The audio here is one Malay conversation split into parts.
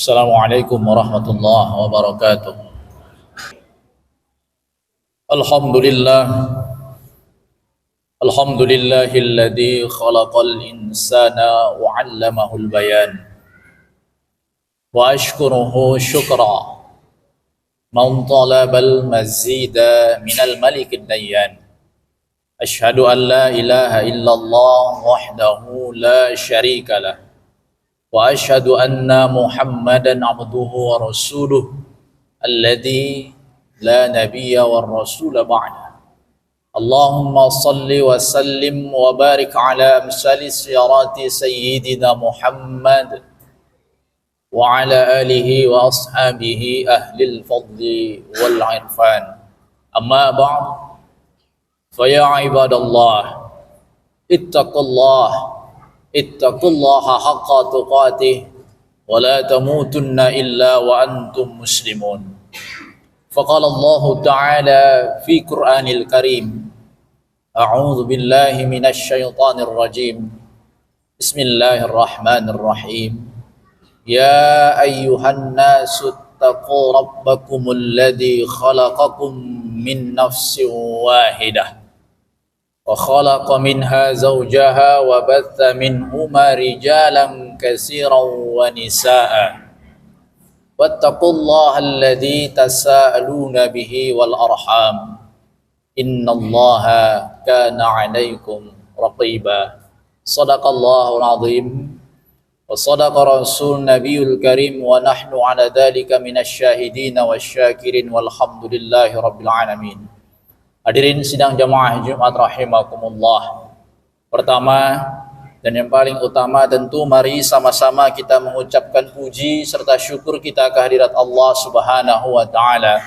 Assalamualaikum warahmatullahi wabarakatuh. Alhamdulillah. Alhamdulillahilladzi khalaqal insana wa 'allamahul bayan. Wa ashkuruhu syukra man talabal mazida minal malikid dayyan. Ashhadu an la ilaha illallah wahdahu la syarika lah. Wa ashhadu anna Muhammadan abduhu wa rasuluh alladzi la nabiyya war rasula ba'da. Allahumma salli wa sallim wa barik ala amsali siyarati sayyidina Muhammad wa ala alihi wa ashabihi ahlil fadli wal irfan. Amma ba'd, fa ya ibadallah, ittaqullaha haqqa tuqatih wa la tamutunna illa wa antum muslimun. Faqala Allah Ta'ala fi Qur'anil Karim, a'udzu billahi minasy syaithanir rajim. Bismillahirrahmanirrahim. Ya ayyuhan nasu taqu rabbakumul ladzi khalaqakum min nafsin wahidah wa khalaqa minha zawjaha wa batha minhuma rijalan katsiran wa nisaa'a wattaqullaha alladzi tasaaluna bihi wal arham innallaha kana 'alaikum raqiba. Shadaqallahul azim wa shadaqa rasul nabiyul karim wa nahnu 'ala dzalika minasy syahidin wasyakirin walhamdulillahi rabbil alamin. Hadirin sidang jamaah Jumat rahimakumullah. Pertama dan yang paling utama tentu mari sama-sama kita mengucapkan puji serta syukur kita kehadirat Allah Subhanahu wa taala.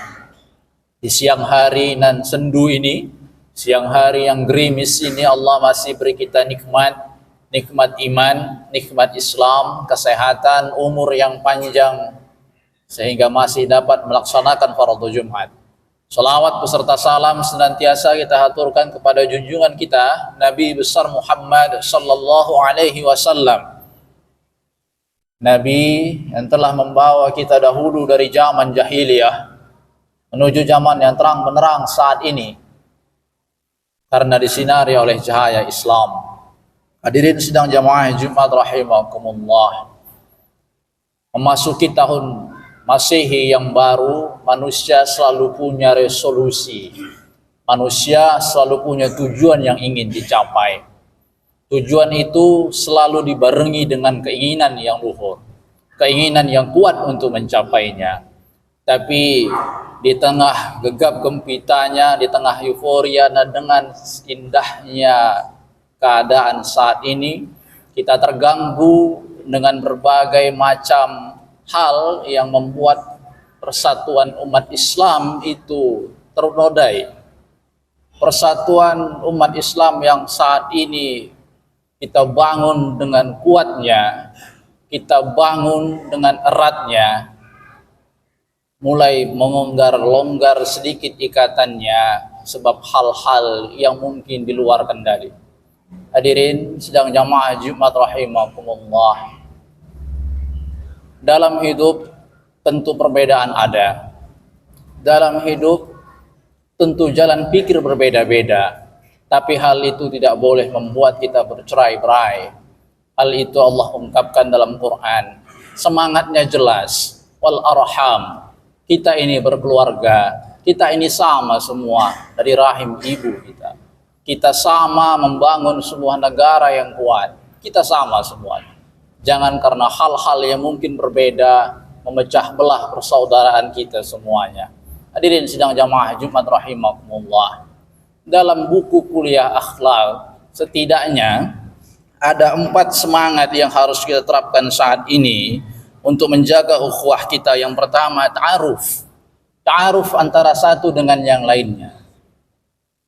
Di siang hari nan sendu ini, siang hari yang gerimis ini, Allah masih beri kita nikmat iman, nikmat Islam, kesehatan, umur yang panjang sehingga masih dapat melaksanakan fardhu Jumat. Salawat beserta salam senantiasa kita haturkan kepada junjungan kita Nabi besar Muhammad sallallahu alaihi wasallam. Nabi yang telah membawa kita dahulu dari zaman jahiliyah menuju zaman yang terang menerang saat ini karena disinari oleh cahaya Islam. Hadirin sidang jamaah Jumat rahimakumullah. Memasuki tahun Masehi yang baru, manusia selalu punya resolusi. Manusia selalu punya tujuan yang ingin dicapai. Tujuan itu selalu dibarengi dengan keinginan yang luhur, keinginan yang kuat untuk mencapainya. Tapi di tengah gegap gempitanya, di tengah euforia dan dengan indahnya keadaan saat ini, kita terganggu dengan berbagai macam hal yang membuat persatuan umat Islam itu ternodai. Persatuan umat Islam yang saat ini kita bangun dengan kuatnya, kita bangun dengan eratnya, mulai melonggar sedikit ikatannya sebab hal-hal yang mungkin di luar kendali. Hadirin sidang jamaah Jumat rahimakumullah. Dalam hidup tentu perbedaan ada. Dalam hidup tentu jalan pikir berbeda-beda. Tapi hal itu tidak boleh membuat kita bercerai-berai. Hal itu Allah ungkapkan dalam Quran. Semangatnya jelas. Wal arham. Kita ini berkeluarga. Kita ini sama semua dari rahim ibu kita. Kita sama membangun sebuah negara yang kuat. Kita sama semuanya. Jangan karena hal-hal yang mungkin berbeda memecah belah persaudaraan kita semuanya. Hadirin sidang jamaah Jumat rahimakumullah. Dalam buku kuliah akhlak setidaknya ada 4 semangat yang harus kita terapkan saat ini untuk menjaga ukhuwah kita. Yang pertama, ta'aruf. Ta'aruf antara satu dengan yang lainnya.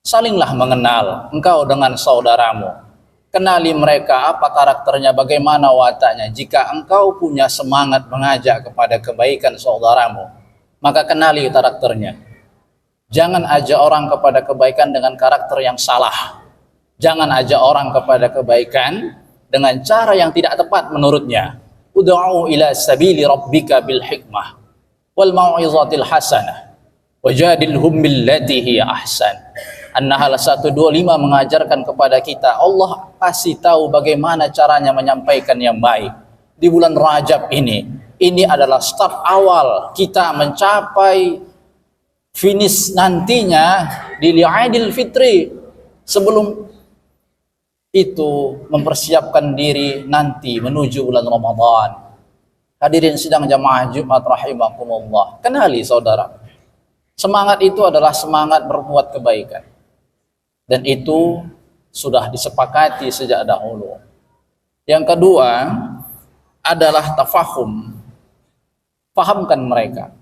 Salinglah mengenal engkau dengan saudaramu. Kenali mereka, apa karakternya, bagaimana wataknya. Jika engkau punya semangat mengajak kepada kebaikan saudaramu, maka kenali karakternya. Jangan ajak orang kepada kebaikan dengan karakter yang salah. Jangan ajak orang kepada kebaikan dengan cara yang tidak tepat menurutnya. ud'u ila sabili rabbika bil hikmah wal mau'izatil hasanah wajadilhum billati hiya ahsan. An-Nahl 125 mengajarkan kepada kita, Allah kasih tahu bagaimana caranya menyampaikan yang baik di bulan Rajab ini. Ini adalah start awal kita mencapai finish nantinya di Idul Fitri. Sebelum itu mempersiapkan diri nanti menuju bulan Ramadan. Hadirin sidang jamaah Jumat rahimakumullah. Kenali saudara, semangat itu adalah semangat berbuat kebaikan. Dan itu sudah disepakati sejak dahulu. Yang kedua adalah tafahum. Fahamkan mereka,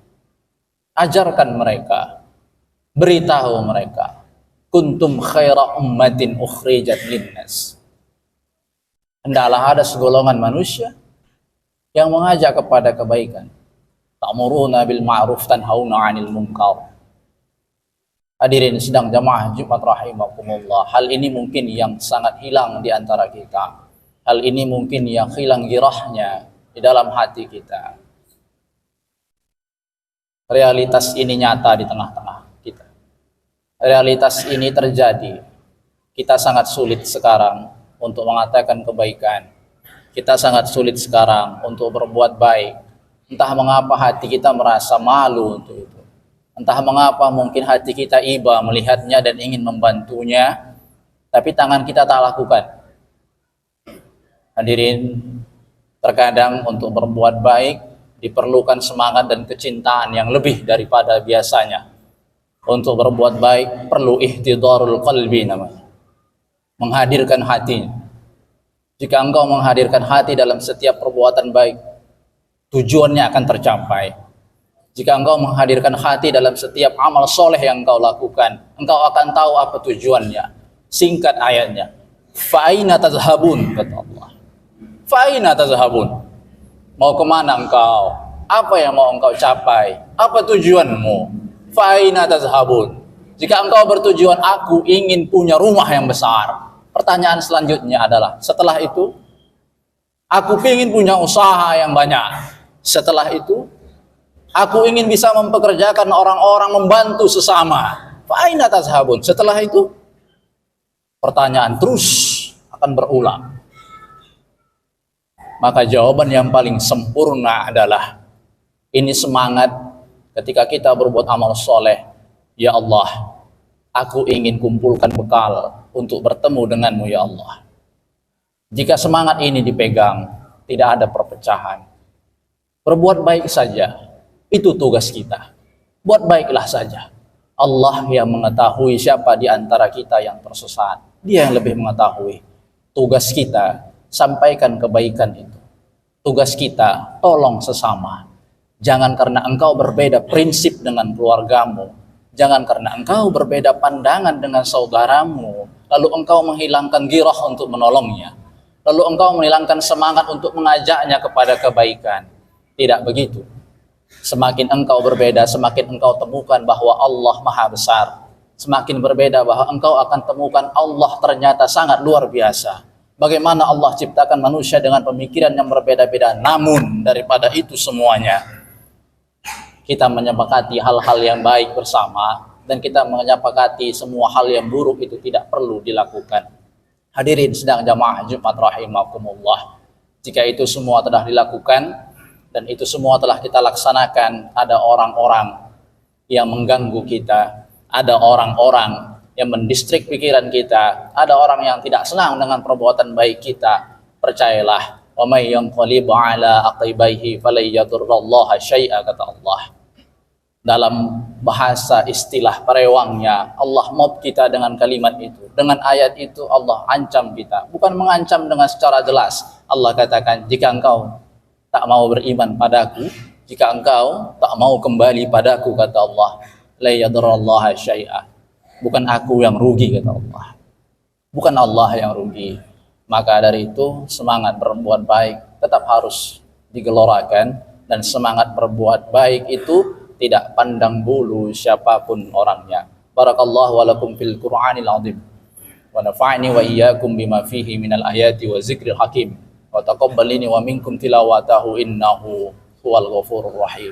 ajarkan mereka, beritahu mereka, kuntum khaira ummatin ukhrijat linnas. Hendaklah ada segolongan manusia yang mengajak kepada kebaikan. Ta'muruna bil ma'ruf tanhauna 'anil munkar. Hadirin sidang jamaah Jumat rahimakumullah, hal ini mungkin yang sangat hilang di antara kita. Hal ini mungkin yang hilang girahnya di dalam hati kita. Realitas ini nyata di tengah-tengah kita. Realitas ini terjadi. Kita sangat sulit sekarang untuk mengatakan kebaikan. Kita sangat sulit sekarang untuk berbuat baik. Entah mengapa hati kita merasa malu untuk itu. Entah mengapa mungkin hati kita iba melihatnya dan ingin membantunya, tapi tangan kita tak lakukan. Hadirin, terkadang untuk berbuat baik diperlukan semangat dan kecintaan yang lebih daripada biasanya. Untuk berbuat baik perlu ihtidarul qalbi namanya. Menghadirkan hatinya. Jika engkau menghadirkan hati dalam setiap perbuatan baik, tujuannya akan tercapai. Jika engkau menghadirkan hati dalam setiap amal soleh yang engkau lakukan, engkau akan tahu apa tujuannya. Singkat ayatnya, fa'aina tazhabun, kata Allah. Fa'aina tazhabun. Mau kemana engkau? Apa yang mau engkau capai? Apa tujuanmu? Fa'aina tazhabun. Jika engkau bertujuan, aku ingin punya rumah yang besar. Pertanyaan selanjutnya adalah, setelah itu, aku ingin punya usaha yang banyak. Setelah itu, aku ingin bisa mempekerjakan orang-orang, membantu sesama. Fa'aina tazhabun. Setelah itu, pertanyaan terus akan berulang. Maka jawaban yang paling sempurna adalah, ini semangat ketika kita berbuat amal soleh. Ya Allah, aku ingin kumpulkan bekal untuk bertemu denganmu ya Allah. Jika semangat ini dipegang, tidak ada perpecahan. Berbuat baik saja, itu tugas kita. Buat baiklah saja. Allah yang mengetahui siapa di antara kita yang tersesat. Dia yang lebih mengetahui. Tugas kita, sampaikan kebaikan itu. Tugas kita, tolong sesama. Jangan karena engkau berbeda prinsip dengan keluargamu, jangan karena engkau berbeda pandangan dengan saudaramu, lalu engkau menghilangkan girah untuk menolongnya, lalu engkau menghilangkan semangat untuk mengajaknya kepada kebaikan. Tidak begitu. Semakin engkau berbeda, semakin engkau temukan bahwa Allah Maha Besar. Semakin berbeda bahwa engkau akan temukan Allah ternyata sangat luar biasa. Bagaimana Allah ciptakan manusia dengan pemikiran yang berbeda-beda. Namun daripada itu semuanya, kita menyepakati hal-hal yang baik bersama, dan kita menyepakati semua hal yang buruk itu tidak perlu dilakukan. Hadirin sedang jamaah Jumat rahimakumullah, jika itu semua telah dilakukan dan itu semua telah kita laksanakan, ada orang-orang yang mengganggu kita, ada orang-orang yang mendistrik pikiran kita, ada orang yang tidak senang dengan perbuatan baik kita. Percayalah, wa may yanqalib ala aqibaihi falay yadurrallaha syai'a, kata Allah. Dalam bahasa istilah perewangnya, Allah mob kita dengan kalimat itu. Dengan ayat itu Allah ancam kita. Bukan mengancam dengan secara jelas. Allah katakan, jika engkau tak mau beriman padaku, jika engkau tak mau kembali padaku, kata Allah, la yadurrallaha syai'a. Bukan aku yang rugi, kata Allah. Bukan Allah yang rugi. Maka dari itu semangat berbuat baik tetap harus digelorakan, dan semangat berbuat baik itu tidak pandang bulu siapapun orangnya. Barakallahu walakum fil Qur'anil azim wa nafa'ni wa iyyakum bima fihi minal ayati wa zikril hakim. wa taqabbal minni wa minkum tilawatahu innahu huwal ghafurur rahim.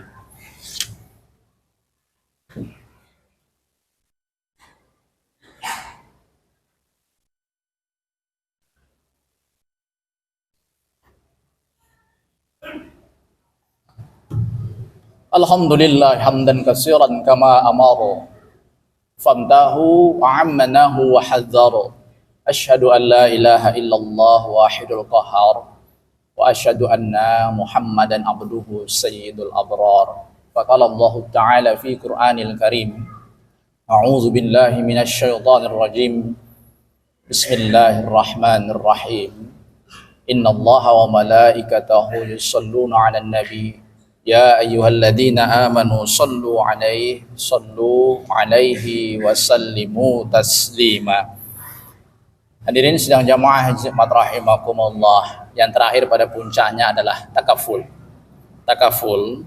Alhamdulillah hamdan katsiran kama amaru famdahu ammanahu wa hadzaru asyhadu an la ilaha illallah wahidul qahhar wa asyhadu anna muhammadan abduhu sayyidul abrar. Faqala Allah ta'ala fi Qur'anil Karim, a'udzu billahi minasy syaithanir rajim, bismillahirrahmanirrahim, innallaha wa malaikatahu yusholluna 'alan nabi ya ayyuhalladzina amanu sallu alaihi wa sallimu taslima. Hadirin sidang jamaah Jumat rahimakumullah, yang terakhir pada puncaknya adalah takaful. Takaful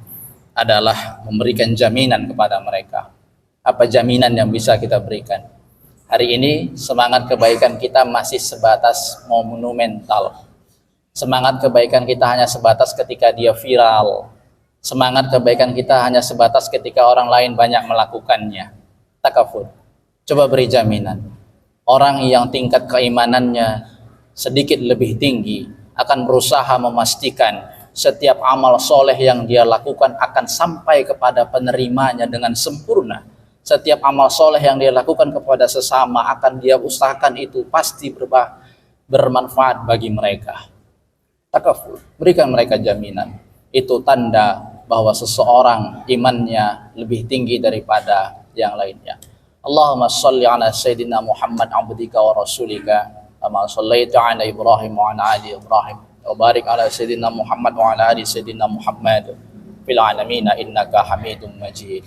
adalah memberikan jaminan kepada mereka. Apa jaminan yang bisa kita berikan? Hari ini semangat kebaikan kita masih sebatas monumental. Semangat kebaikan kita hanya sebatas ketika dia viral. Semangat kebaikan kita hanya sebatas ketika orang lain banyak melakukannya. Takaful. Coba beri jaminan. Orang yang tingkat keimanannya sedikit lebih tinggi akan berusaha memastikan setiap amal soleh yang dia lakukan akan sampai kepada penerimanya dengan sempurna. Setiap amal soleh yang dia lakukan kepada sesama akan dia usahakan itu pasti bermanfaat bagi mereka. Takaful. Berikan mereka jaminan. Itu tanda bahwa seseorang imannya lebih tinggi daripada yang lainnya. Allahumma shalli ala sayyidina Muhammad abdika wa rasulika kama shallaita ala Ibrahim wa ala ali Ibrahim wa barik ala sayyidina Muhammad wa ala ali sayyidina Muhammad fil alamin innaka Hamidum Majid.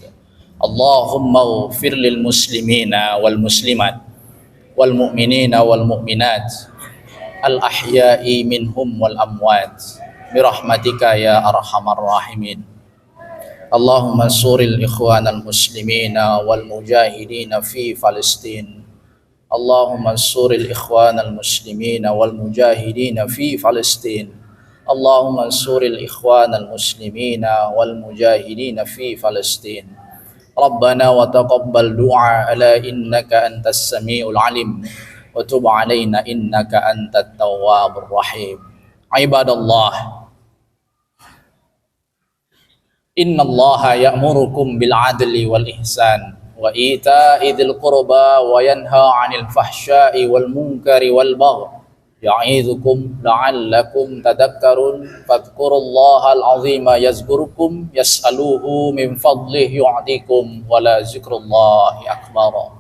Allahumma ighfir lil muslimina wal muslimat wal mu'minina wal mu'minat al ahya'i minhum wal amwat birahmatika ya arhamar rahimin. Allahumma ansuril ikhwanal muslimina wal mujahidina fi Palestin. Allahumma ansuril ikhwanal muslimina wal mujahidina fi Palestin. Allahumma ansuril ikhwanal muslimina wal mujahidina fi Palestin. Rabbana wa taqabbal du'a ala innaka antas samiul alim wa tub alaina innaka antat tawwabur rahim. Ibadallah, innallaha ya'murukum bil adli wal ihsan wa ita'i dzil qurba wa yanha 'anil fahsya'i wal munkari wal baghi ya'idzukum la'allakum tadhakkarun. Fadhkurullahal 'azima yazkurukum yas'aluhu min fadlihi yu'tikum wa la zikrullahi akbar.